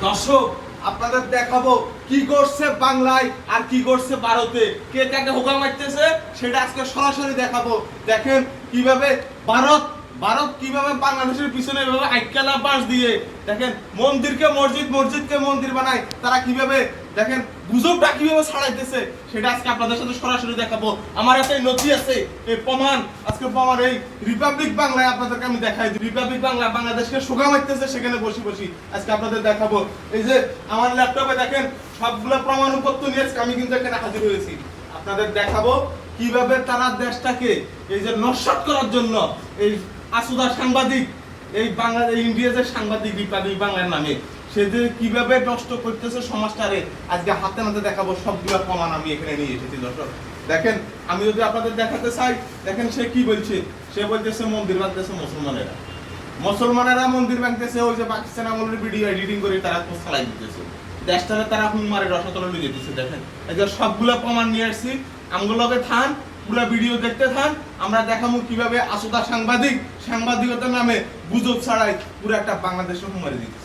দর্শক আপনাদের দেখাবো কি করছে বাংলায় আর কি করছে ভারতে, কে কাকে হোকা মারতেছে সেটা আজকে সরাসরি দেখাবো। দেখেন কিভাবে ভারত কিভাবে বাংলাদেশের পিছনে এভাবে আইকালা বাস দিয়ে দেখেন মন্দিরকে মসজিদ, মসজিদকে মন্দির বানায়, তারা কিভাবে দেখেন গুজবটা কিভাবে ছড়াইতেছে সেটা আজকে আপনাদের সাথে সরাসরি দেখাবো। আমার একটা নথি আছে, এই প্রমাণ, আজকে প্রমাণ এই রিপাবলিক বাংলায় আপনাদেরকে আমি দেখাই দিই। রিপাবলিক বাংলা বাংলাদেশকে শোকা মারতেছে সেখানে বসে বসে আজকে আপনাদের দেখাবো। এই যে আমার ল্যাপটপে দেখেন সবগুলো প্রমাণপত্র নিয়ে আজকে আমি কিন্তু এখানে হাজির হয়েছি। আপনাদের দেখাবো কিভাবে তারা দেশটাকে এই যে নস্যাৎ করার জন্য এই আসুদা সাংবাদিক, এই বাংলাদেশ ইন্ডিয়াজের সাংবাদিক রিপাবলিক বাংলার নামে সে যে কিভাবে নষ্ট করতেছে সমাজটারে আজকে হাতে নাতে দেখাবো। সবগুলো প্রমাণ আমি এখানে নিয়ে এসেছি। দর্শক দেখেন, আমি যদি আপনাদের দেখাতে চাই, দেখেন সে কি বলছে। সে বলতেছে মন্দির ভাঙতেছে মুসলমানেরা মন্দির ভাঙতেছে, ওই যে পাকিস্তান আমলের ভিডিও এডিটিং করে তারা চালাই দিতেছে, দেশটারে তারা হুমারে রসাতলে নিয়ে যেতেছে। দেখেন এই যে সবগুলো প্রমাণ নিয়ে আসছি, আমগুলোকে থান পুরো ভিডিও দেখতে থান। আমরা দেখাবো কিভাবে আসুদা সাংবাদিকতার নামে গুজব ছাড়াই পুরো একটা বাংলাদেশে হুমারে দিতেছে।